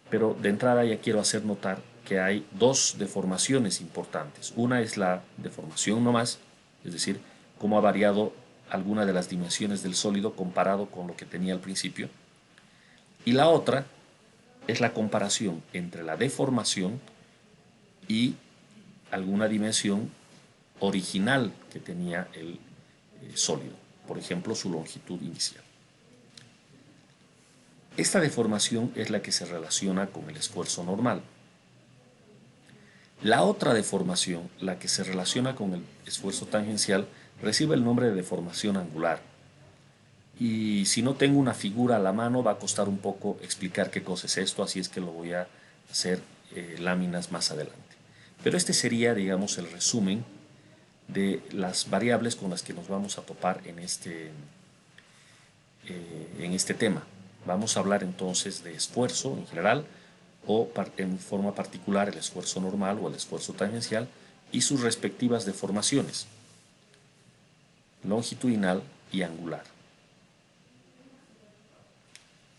Pero de entrada ya quiero hacer notar que hay dos deformaciones importantes. Una es la deformación nomás, es decir, cómo ha variado alguna de las dimensiones del sólido comparado con lo que tenía al principio. Y la otra es la comparación entre la deformación y alguna dimensión original que tenía el sólido, por ejemplo, su longitud inicial. Esta deformación es la que se relaciona con el esfuerzo normal. La otra deformación, la que se relaciona con el esfuerzo tangencial, recibe el nombre de deformación angular. Y si no tengo una figura a la mano, va a costar un poco explicar qué cosa es esto, así es que lo voy a hacer láminas más adelante. Pero este sería, digamos, el resumen de las variables con las que nos vamos a topar en este tema. Vamos a hablar entonces de esfuerzo en general o en forma particular el esfuerzo normal o el esfuerzo tangencial y sus respectivas deformaciones, longitudinal y angular,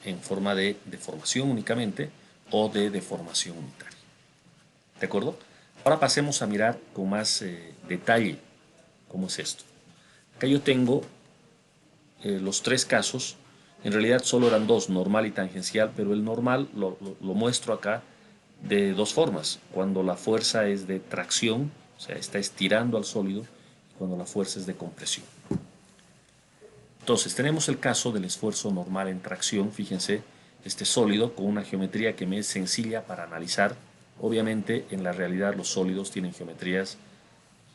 en forma de deformación únicamente o de deformación unitaria. ¿De acuerdo? Ahora pasemos a mirar con más detalle cómo es esto. Acá yo tengo los tres casos. En realidad solo eran dos, normal y tangencial, pero el normal lo muestro acá de dos formas. Cuando la fuerza es de tracción, o sea, está estirando al sólido, y cuando la fuerza es de compresión. Entonces, tenemos el caso del esfuerzo normal en tracción. Fíjense, este sólido con una geometría que me es sencilla para analizar. Obviamente, en la realidad los sólidos tienen geometrías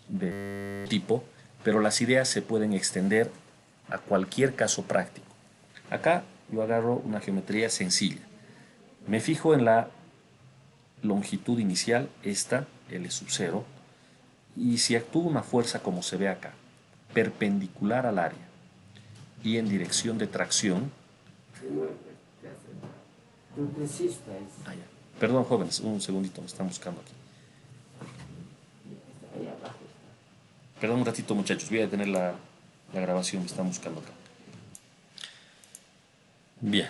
de tipo, pero las ideas se pueden extender a cualquier caso práctico. Acá yo agarro una geometría sencilla. Me fijo en la longitud inicial, esta, L sub 0, y si actúa una fuerza como se ve acá, perpendicular al área y en dirección de tracción. Perdón, jóvenes, un segundito, me están buscando aquí. Perdón un ratito, muchachos, voy a detener la grabación, me están buscando acá. Bien,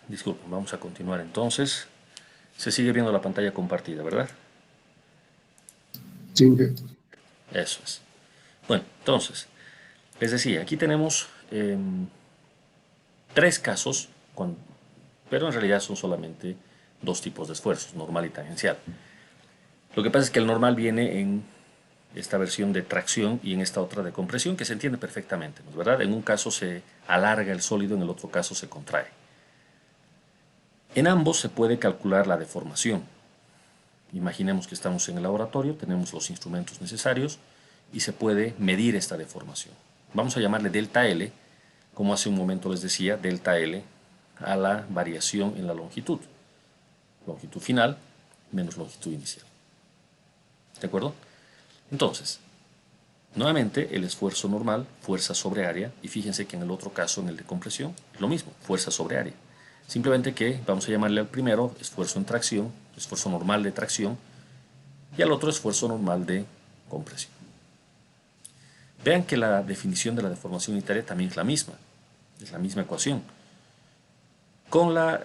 disculpen, vamos a continuar entonces. Se sigue viendo la pantalla compartida, ¿verdad? Sí. Eso es. Bueno, entonces, les decía, aquí tenemos tres casos, pero en realidad son solamente dos tipos de esfuerzos, normal y tangencial. Lo que pasa es que el normal viene en esta versión de tracción y en esta otra de compresión, que se entiende perfectamente, ¿no es verdad? En un caso se alarga el sólido, en el otro caso se contrae. En ambos se puede calcular la deformación. Imaginemos que estamos en el laboratorio, tenemos los instrumentos necesarios y se puede medir esta deformación. Vamos a llamarle delta L, como hace un momento les decía, delta L a la variación en la longitud. Longitud final menos longitud inicial. ¿De acuerdo? Entonces, nuevamente el esfuerzo normal, fuerza sobre área, y fíjense que en el otro caso, en el de compresión, es lo mismo, fuerza sobre área. Simplemente que vamos a llamarle al primero esfuerzo en tracción, esfuerzo normal de tracción, y al otro esfuerzo normal de compresión. Vean que la definición de la deformación unitaria también es la misma ecuación, con la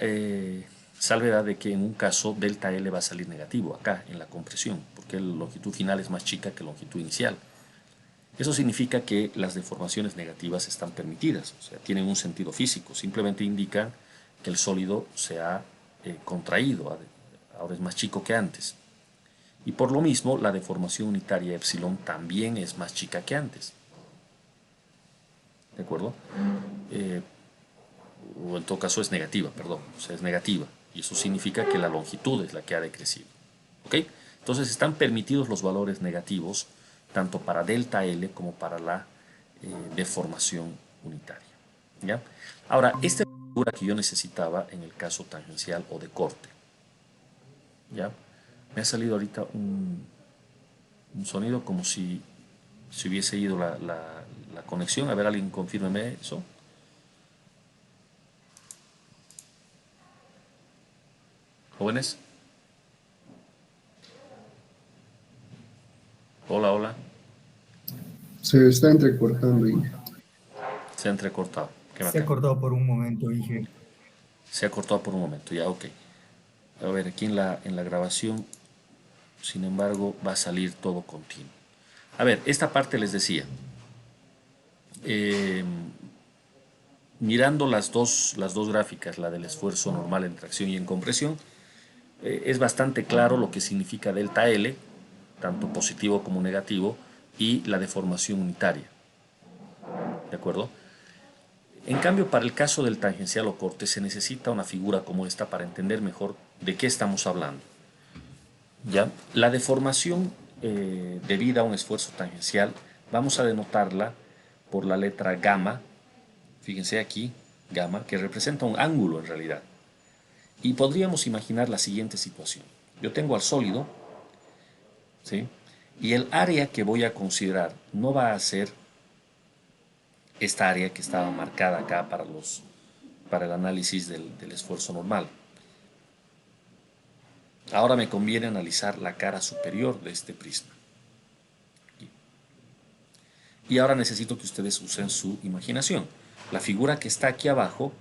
salvedad de que en un caso delta L va a salir negativo acá en la compresión, porque la longitud final es más chica que la longitud inicial. Eso significa que las deformaciones negativas están permitidas, o sea, tienen un sentido físico, simplemente indican que el sólido se ha contraído, ahora es más chico que antes. Y por lo mismo, la deformación unitaria epsilon también es más chica que antes. ¿De acuerdo? O en todo caso es negativa, perdón, o sea, es negativa. Y eso significa que la longitud es la que ha decrecido. ¿Ok? Entonces están permitidos los valores negativos tanto para delta L como para la deformación unitaria. ¿Ya? Ahora, esta es la figura que yo necesitaba en el caso tangencial o de corte. ¿Ya? Me ha salido ahorita un sonido como si se hubiese ido la conexión. A ver, alguien confírmeme eso. Jóvenes. Hola, hola. Se está entrecortando. Se ha entrecortado. ¿Qué Se ha Maca? cortado por un momento, Inge. Se ha cortado por un momento, ya, ok. A ver, aquí en la grabación, sin embargo, va a salir todo continuo. A ver, esta parte les decía, eh, mirando las dos gráficas, la del esfuerzo normal en tracción y en compresión, es bastante claro lo que significa delta L, tanto positivo como negativo, y la deformación unitaria. ¿De acuerdo? En cambio, para el caso del tangencial o corte se necesita una figura como esta para entender mejor de qué estamos hablando. ¿Ya? La deformación debida a un esfuerzo tangencial vamos a denotarla por la letra gamma, fíjense aquí, gamma, que representa un ángulo en realidad. Y podríamos imaginar la siguiente situación. Yo tengo al sólido, ¿sí? Y el área que voy a considerar no va a ser esta área que estaba marcada acá para el análisis del esfuerzo normal. Ahora me conviene analizar la cara superior de este prisma. Y ahora necesito que ustedes usen su imaginación. La figura que está aquí abajo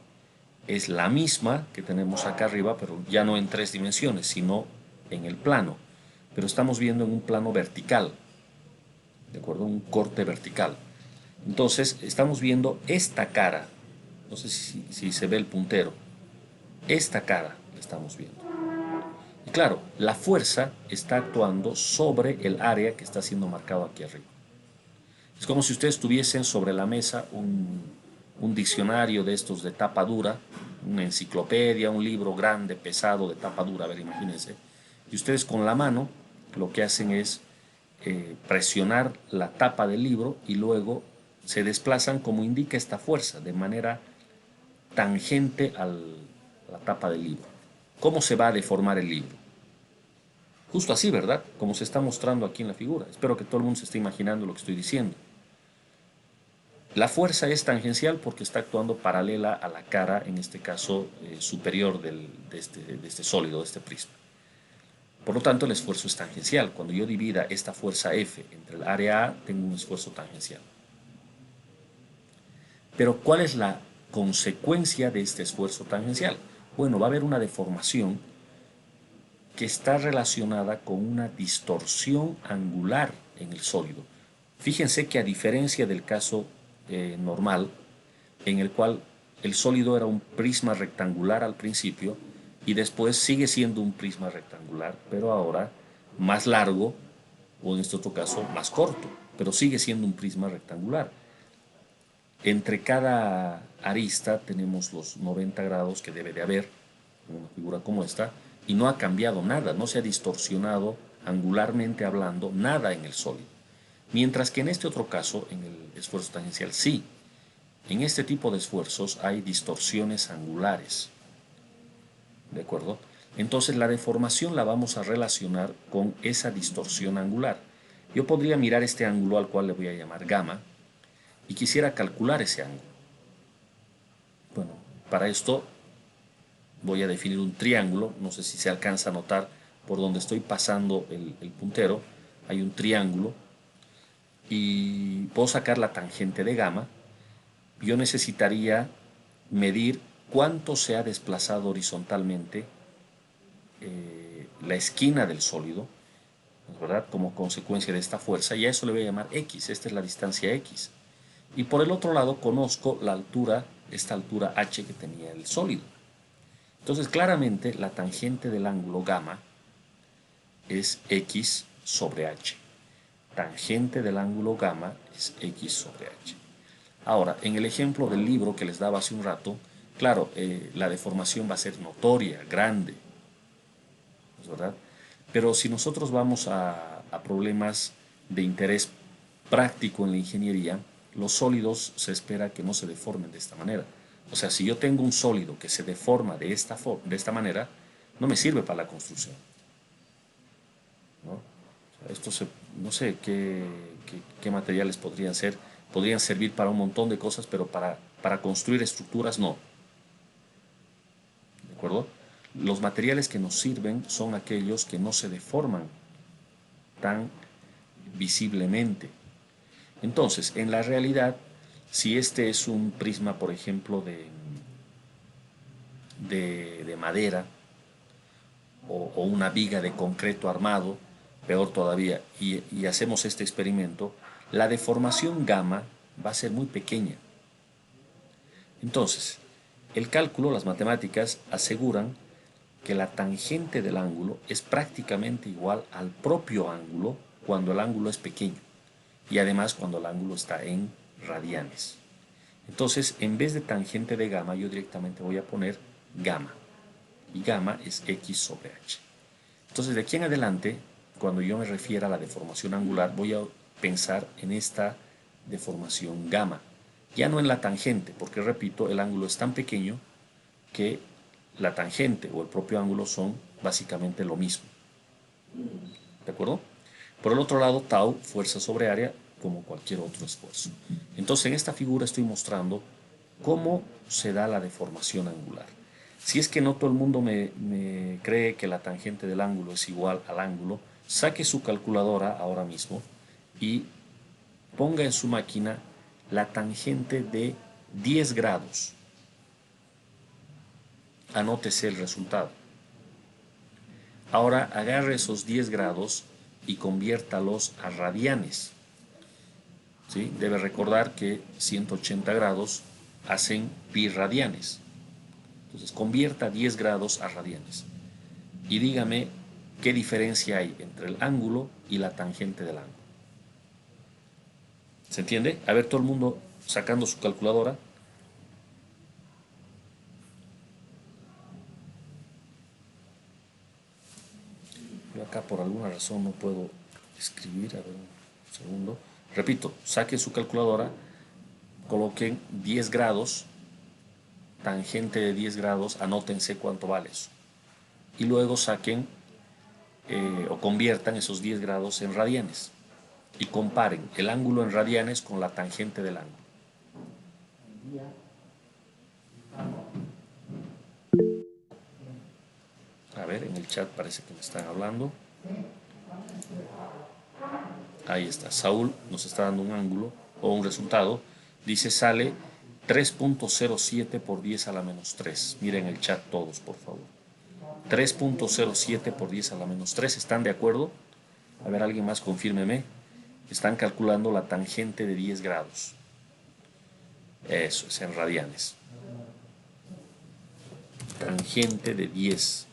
es la misma que tenemos acá arriba, pero ya no en 3 dimensiones, sino en el plano. Pero estamos viendo en un plano vertical, ¿de acuerdo? Un corte vertical. Entonces, estamos viendo esta cara. No sé si se ve el puntero. Esta cara la estamos viendo. Y claro, la fuerza está actuando sobre el área que está siendo marcado aquí arriba. Es como si ustedes tuviesen sobre la mesa un diccionario de estos de tapa dura, una enciclopedia, un libro grande, pesado, de tapa dura, a ver, imagínense. Y ustedes con la mano lo que hacen es presionar la tapa del libro y luego se desplazan como indica esta fuerza, de manera tangente a la tapa del libro. ¿Cómo se va a deformar el libro? Justo así, ¿verdad? Como se está mostrando aquí en la figura. Espero que todo el mundo se esté imaginando lo que estoy diciendo. La fuerza es tangencial porque está actuando paralela a la cara, en este caso superior de este sólido, de este prisma. Por lo tanto, el esfuerzo es tangencial. Cuando yo divida esta fuerza F entre el área A, tengo un esfuerzo tangencial. Pero, ¿cuál es la consecuencia de este esfuerzo tangencial? Bueno, va a haber una deformación que está relacionada con una distorsión angular en el sólido. Fíjense que a diferencia del caso normal, en el cual el sólido era un prisma rectangular al principio y después sigue siendo un prisma rectangular, pero ahora más largo, o en este otro caso más corto, pero sigue siendo un prisma rectangular. Entre cada arista tenemos los 90 grados que debe de haber en una figura como esta, y no ha cambiado nada, no se ha distorsionado angularmente hablando nada en el sólido. Mientras que en este otro caso, en el esfuerzo tangencial, sí. En este tipo de esfuerzos hay distorsiones angulares. ¿De acuerdo? Entonces la deformación la vamos a relacionar con esa distorsión angular. Yo podría mirar este ángulo al cual le voy a llamar gamma y quisiera calcular ese ángulo. Bueno, para esto voy a definir un triángulo. No sé si se alcanza a notar por donde estoy pasando el puntero. Hay un triángulo y puedo sacar la tangente de gamma. Yo necesitaría medir cuánto se ha desplazado horizontalmente la esquina del sólido, ¿verdad? Como consecuencia de esta fuerza, y a eso le voy a llamar X. Esta es la distancia X. Y por el otro lado conozco la altura, esta altura H que tenía el sólido. Entonces claramente la tangente del ángulo gamma es X sobre H. Tangente del ángulo gamma es X sobre H. Ahora, en el ejemplo del libro que les daba hace un rato, claro, la deformación va a ser notoria, grande, ¿verdad? Pero si nosotros vamos a problemas de interés práctico en la ingeniería, los sólidos se espera que no se deformen de esta manera. O sea, si yo tengo un sólido que se deforma de esta manera, no me sirve para la construcción, ¿no? O sea, no sé qué materiales podrían ser. Podrían servir para un montón de cosas, pero para construir estructuras no. ¿De acuerdo? Los materiales que nos sirven son aquellos que no se deforman tan visiblemente. Entonces, en la realidad, Si este es un prisma, por ejemplo, de madera o una viga de concreto armado, peor todavía, y hacemos este experimento, la deformación gamma va a ser muy pequeña. Entonces, el cálculo, las matemáticas aseguran que la tangente del ángulo es prácticamente igual al propio ángulo cuando el ángulo es pequeño y además cuando el ángulo está en radianes. Entonces, en vez de tangente de gamma, yo directamente voy a poner gamma. Y gamma es x sobre h. Entonces, de aquí en adelante, cuando yo me refiera a la deformación angular, voy a pensar en esta deformación gamma. Ya no en la tangente, porque repito, el ángulo es tan pequeño que la tangente o el propio ángulo son básicamente lo mismo. ¿De acuerdo? Por el otro lado, tau, fuerza sobre área, como cualquier otro esfuerzo. Entonces, en esta figura estoy mostrando cómo se da la deformación angular. Si es que no todo el mundo me cree que la tangente del ángulo es igual al ángulo, saque su calculadora ahora mismo y ponga en su máquina la tangente de 10 grados. Anótese el resultado. Ahora agarre esos 10 grados y conviértalos a radianes. ¿Sí? Debe recordar que 180 grados hacen pi radianes. Entonces convierta 10 grados a radianes. Y dígame qué diferencia hay entre el ángulo y la tangente del ángulo. ¿Se entiende? A ver, todo el mundo sacando su calculadora. Yo acá por alguna razón no puedo escribir. A ver, un segundo. Repito, saquen su calculadora, coloquen 10 grados, tangente de 10 grados, anótense cuánto vale eso. Y luego saquen o conviertan esos 10 grados en radianes. Y comparen el ángulo en radianes con la tangente del ángulo. A ver, en el chat parece que me están hablando. Ahí está, Saúl nos está dando un ángulo o un resultado. Dice sale 3.07 por 10 a la menos 3. Miren el chat todos, por favor. 3.07 por 10 a la menos 3. ¿Están de acuerdo? A ver, alguien más, confírmeme. Están calculando la tangente de 10 grados. Eso es en radianes. Tangente de 10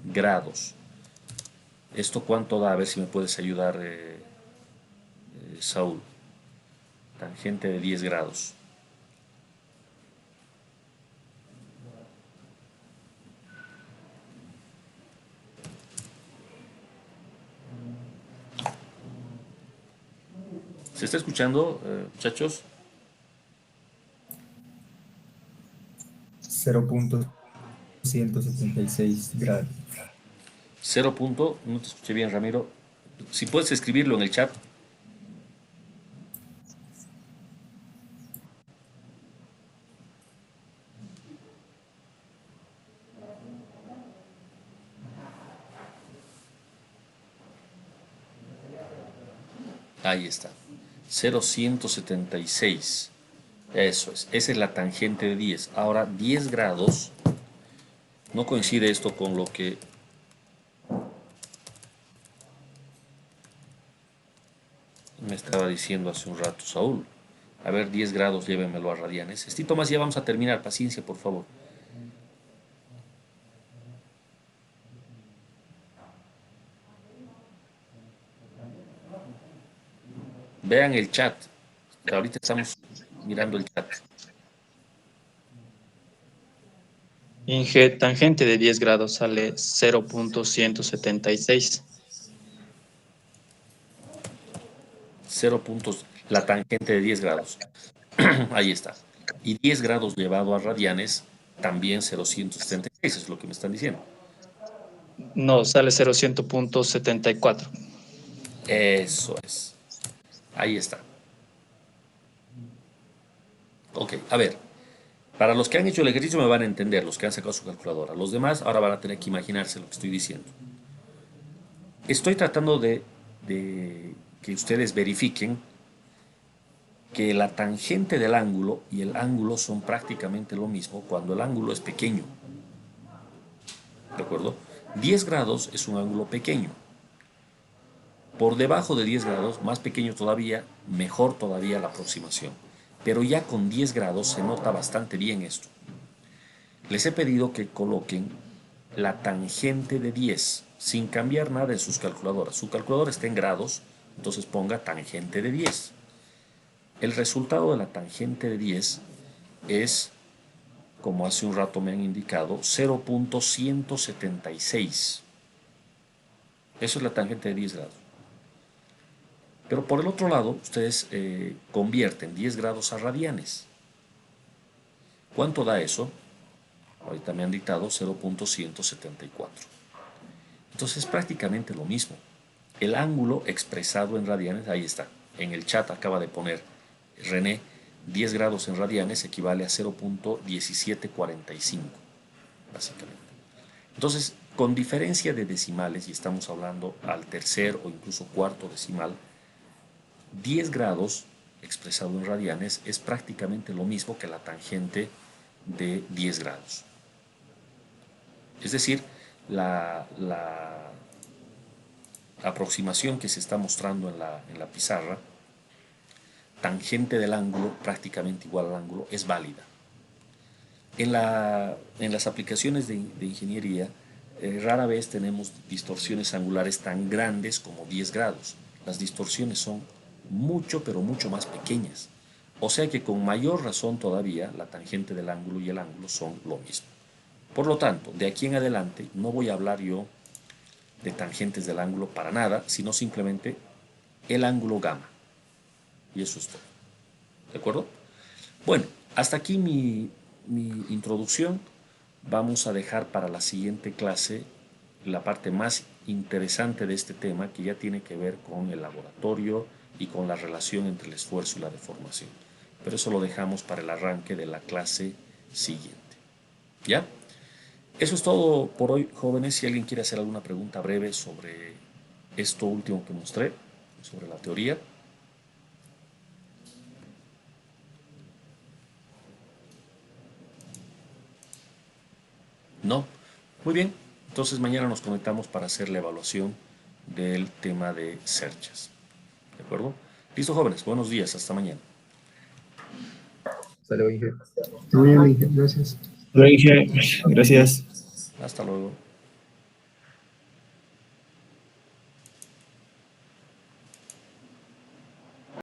grados. ¿Esto cuánto da? A ver si me puedes ayudar, Saúl. Tangente de 10 grados. ¿Se está escuchando, muchachos? 0.176 grados. 0. No te escuché bien, Ramiro. Si puedes escribirlo en el chat. Ahí está. 0.176. Eso es. Esa es la tangente de 10. Ahora, 10 grados. No coincide esto con lo que me estaba diciendo hace un rato Saúl. A ver, 10 grados, llévenmelo a radianes. Estito más, ya vamos a terminar. Paciencia, por favor. Vean el chat. Ahorita estamos mirando el chat. Inge, tangente de 10 grados sale 0.176. 0 puntos, la tangente de 10 grados. Ahí está. Y 10 grados llevado a radianes, también 0.176, es lo que me están diciendo. No, sale 0.100.74. Eso es. Ahí está. Ok, a ver. Para los que han hecho el ejercicio me van a entender, los que han sacado su calculadora. Los demás ahora van a tener que imaginarse lo que estoy diciendo. Estoy tratando de que ustedes verifiquen que la tangente del ángulo y el ángulo son prácticamente lo mismo cuando el ángulo es pequeño. ¿De acuerdo? 10 grados es un ángulo pequeño. Por debajo de 10 grados, más pequeño todavía, mejor todavía la aproximación. Pero ya con 10 grados se nota bastante bien esto. Les he pedido que coloquen la tangente de 10 sin cambiar nada en sus calculadoras. Su calculadora está en grados, entonces ponga tangente de 10. El resultado de la tangente de 10 es, como hace un rato me han indicado, 0.176. Eso es la tangente de 10 grados. Pero por el otro lado, ustedes convierten 10 grados a radianes. ¿Cuánto da eso? Ahorita me han dictado 0.174. Entonces es prácticamente lo mismo. El ángulo expresado en radianes, ahí está. En el chat acaba de poner René, 10 grados en radianes equivale a 0.1745, básicamente. Entonces, con diferencia de decimales, y estamos hablando al tercer o incluso cuarto decimal, 10 grados expresado en radianes es prácticamente lo mismo que la tangente de 10 grados. Es decir, la aproximación que se está mostrando en la pizarra, tangente del ángulo prácticamente igual al ángulo, es válida. En las aplicaciones de ingeniería, rara vez tenemos distorsiones angulares tan grandes como 10 grados. Las distorsiones son mucho, pero mucho más pequeñas. O sea que con mayor razón todavía la tangente del ángulo y el ángulo son lo mismo. Por lo tanto, de aquí en adelante no voy a hablar yo de tangentes del ángulo para nada, sino simplemente el ángulo gamma. Y eso es todo. ¿De acuerdo? Bueno, hasta aquí mi introducción. Vamos a dejar para la siguiente clase la parte más interesante de este tema, que ya tiene que ver con el laboratorio y con la relación entre el esfuerzo y la deformación. Pero eso lo dejamos para el arranque de la clase siguiente. ¿Ya? Eso es todo por hoy, jóvenes. Si alguien quiere hacer alguna pregunta breve sobre esto último que mostré, sobre la teoría. ¿No? Muy bien. Entonces mañana nos conectamos para hacer la evaluación del tema de searches. ¿De acuerdo? Listo, jóvenes. Buenos días. Hasta mañana. Hasta luego, Inge. Muy bien, Inge, gracias. Hola, Inge. Gracias. Hasta luego.